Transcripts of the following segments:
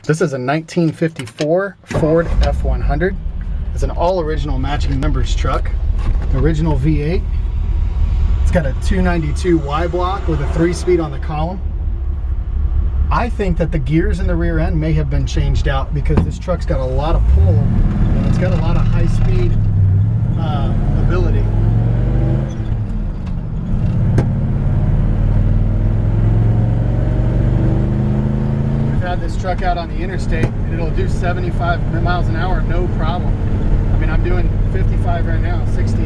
This is a 1954 Ford F-100. It's an all original matching members truck. Original V8. It's got a 292 Y block with a 3-speed on the column. I think that the gears in the rear end may have been changed out because this truck's got a lot of pull and it's got a lot of high speed ability. We've had this truck out on the interstate and it'll do 75 miles an hour no problem. I mean, I'm doing 55 right now, 60,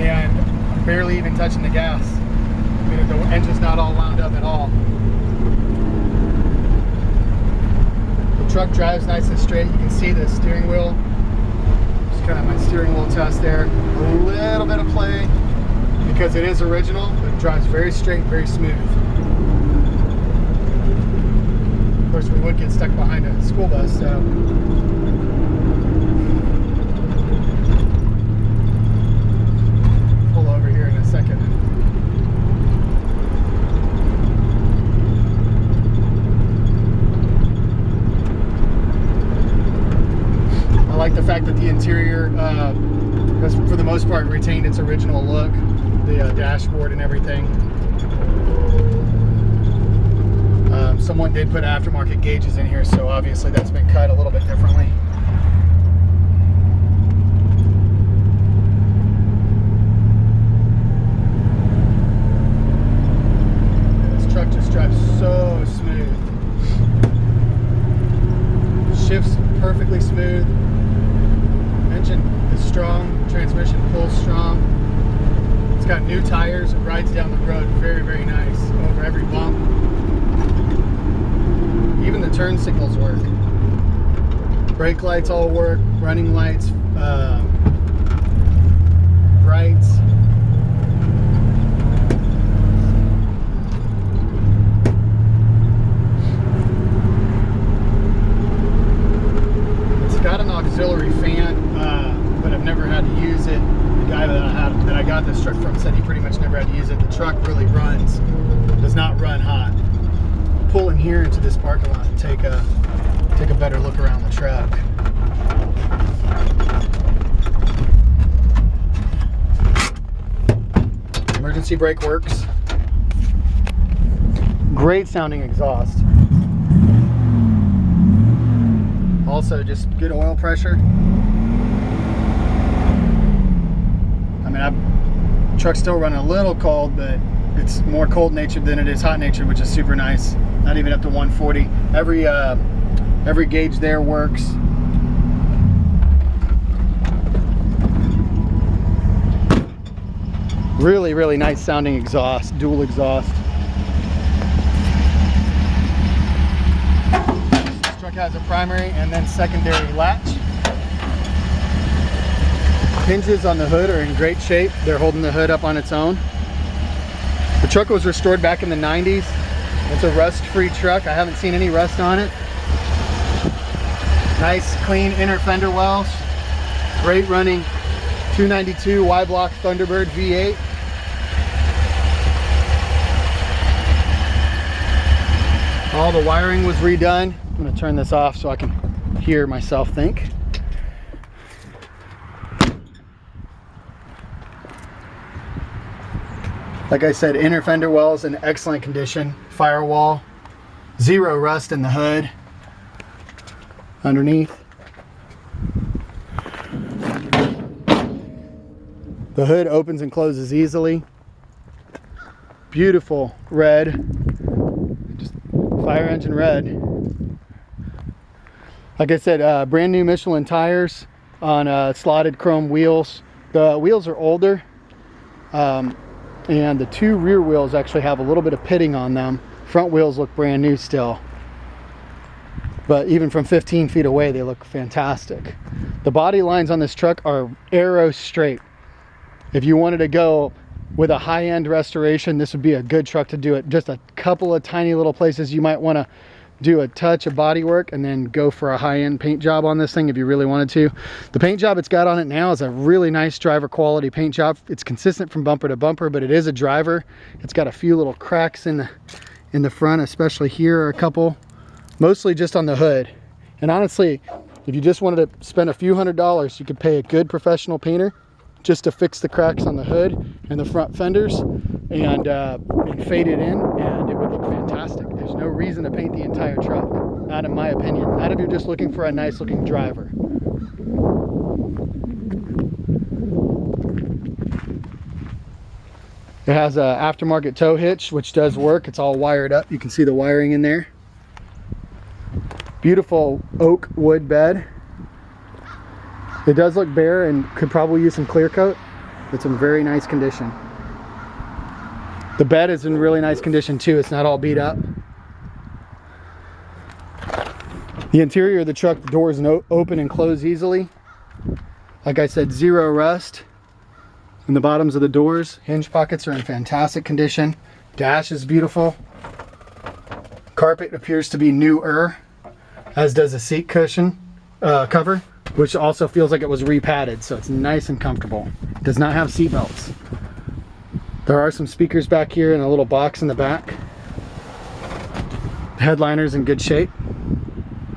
and I'm barely even touching the gas. I mean, the engine's not all wound up at all. The truck drives nice and straight. You can see the steering wheel. Just kind of my steering wheel test there. A little bit of play because it is original, but it drives very straight, very smooth. Of course, we would get stuck behind a school bus, so. Pull over here in a second. I like the fact that the interior has, for the most part, retained its original look. The dashboard and everything. Someone did put aftermarket gauges in here, so obviously that's been cut a little bit differently. And this truck just drives so smooth. Shifts perfectly smooth. Engine is strong. Transmission pulls strong. It's got new tires. It rides down the road very, very nice over every bump. Even the turn signals work. Brake lights all work. Running lights, brights. It's got an auxiliary fan, but I've never had to use it. The guy that I got this truck from said he pretty much never had to use it. The truck really runs, does not run hot. Pull in here into this parking lot and take a better look around the truck. Emergency brake works. Great sounding exhaust. Also just good oil pressure. I mean, truck's still running a little cold, but it's more cold natured than it is hot natured, which is super nice. Not even up to 140. Every gauge there works. Really, really nice sounding exhaust, dual exhaust. This truck has a primary and then secondary latch. Hinges on the hood are in great shape. They're holding the hood up on its own. The truck was restored back in the 90s. It's a rust-free truck. I haven't seen any rust on it. Nice, clean inner fender wells. Great running 292 Y-block Thunderbird V8. All the wiring was redone. I'm going to turn this off so I can hear myself think. Like I said, inner fender wells in excellent condition. Firewall, zero rust in the hood. Underneath. The hood opens and closes easily. Beautiful red. Just fire engine red. Like I said, brand new Michelin tires on slotted chrome wheels. The wheels are older. And the two rear wheels actually have a little bit of pitting on them. Front wheels look brand new still. But even from 15 feet away, they look fantastic. The body lines on this truck are arrow straight. If you wanted to go with a high-end restoration, this would be a good truck to do it. Just a couple of tiny little places you might want to do a touch of body work and then go for a high-end paint job on this thing if you really wanted to. The paint job it's got on it now is a really nice driver quality paint job. It's consistent from bumper to bumper, but it is a driver. It's got a few little cracks in in the front, especially here, are a couple, mostly just on the hood. And honestly, if you just wanted to spend a few $100s, you could pay a good professional painter just to fix the cracks on the hood and the front fenders and fade it in, and it would look fantastic. There's no reason to paint the entire truck, not in my opinion. Not if you're just looking for a nice looking driver. It has an aftermarket tow hitch, which does work. It's all wired up. You can see the wiring in there. Beautiful oak wood bed. It does look bare and could probably use some clear coat. It's in very nice condition. The bed is in really nice condition too. It's not all beat up. The interior of the truck, the doors open and close easily. Like I said, zero rust. And the bottoms of the doors, hinge pockets are in fantastic condition. Dash is beautiful. Carpet appears to be newer, as does the seat cushion cover, which also feels like it was repadded, so it's nice and comfortable. It does not have seat belts. There are some speakers back here and a little box in the back. The headliner's in good shape.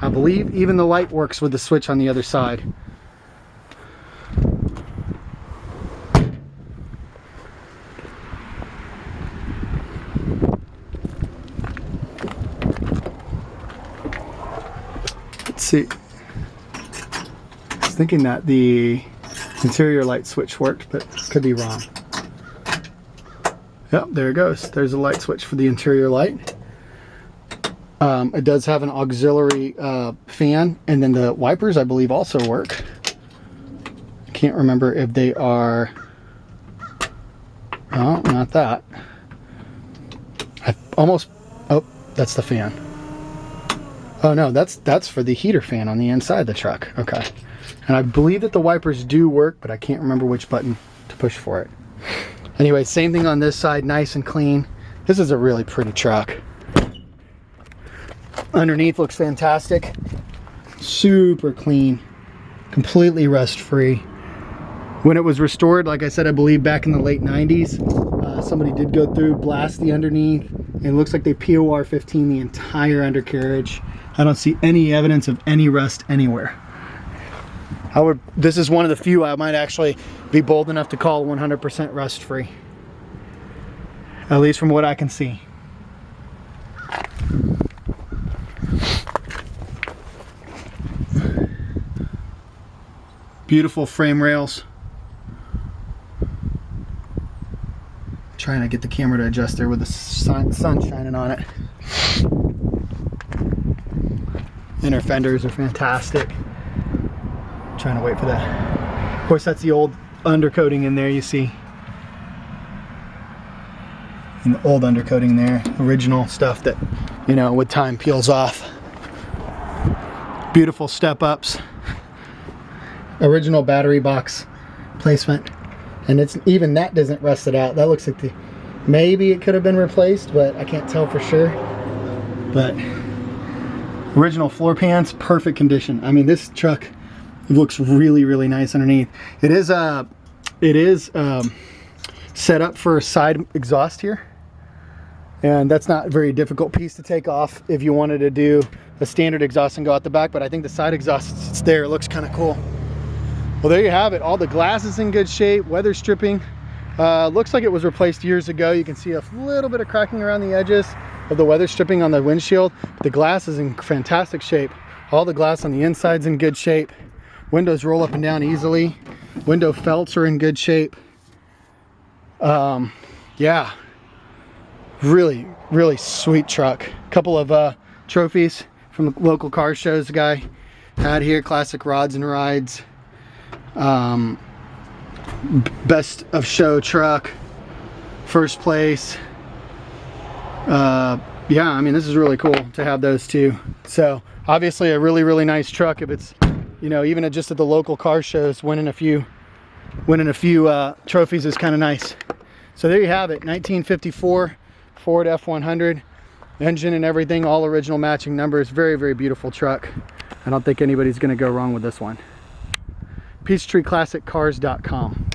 I believe even the light works with the switch on the other side. Let's see. I was thinking that the interior light switch worked, but could be wrong. Yep, there it goes. There's a light switch for the interior light. It does have an auxiliary fan, and then the wipers, I believe, also work. I can't remember if they are... Oh, not that. I almost... Oh, that's the fan. Oh no, that's for the heater fan on the inside of the truck. Okay. And I believe that the wipers do work, but I can't remember which button to push for it. Anyway, same thing on this side, nice and clean. This is a really pretty truck. Underneath looks fantastic. Super clean. Completely rust-free. When it was restored, like I said, I believe back in the late 90s, somebody did go through, blast the underneath, and it looks like they POR 15 the entire undercarriage. I don't see any evidence of any rust anywhere. This is one of the few I might actually be bold enough to call 100% rust-free. At least from what I can see. Beautiful frame rails. Trying to get the camera to adjust there with the sun shining on it. Inner fenders are fantastic. Trying to wait for that. Of course, that's the old undercoating in there, you see. And the old undercoating there, original stuff that, you know, with time peels off. Beautiful step ups. Original battery box placement. And it's even that doesn't rust it out. That looks like maybe it could have been replaced, but I can't tell for sure. But original floor pans, perfect condition. I mean, this truck looks really, really nice underneath. It is set up for a side exhaust here, and that's not a very difficult piece to take off if you wanted to do a standard exhaust and go out the back. But I think the side exhaust sits there. It looks kind of cool. Well, there you have it. All the glass is in good shape. Weather stripping. Looks like it was replaced years ago. You can see a little bit of cracking around the edges of the weather stripping on the windshield. But the glass is in fantastic shape. All the glass on the inside's in good shape. Windows roll up and down easily. Window felts are in good shape. Yeah, really, really sweet truck. Couple of trophies from the local car shows the guy had here. Classic rods and rides. Best of show truck, first place. Yeah, I mean, this is really cool to have those two. So obviously a really, really nice truck. If it's, you know, even just at the local car shows, winning a few trophies is kind of nice. So there you have it. 1954 Ford F-100, engine and everything, all original matching numbers. Very, very beautiful truck. I don't think anybody's going to go wrong with this one. PeachtreeClassicCars.com.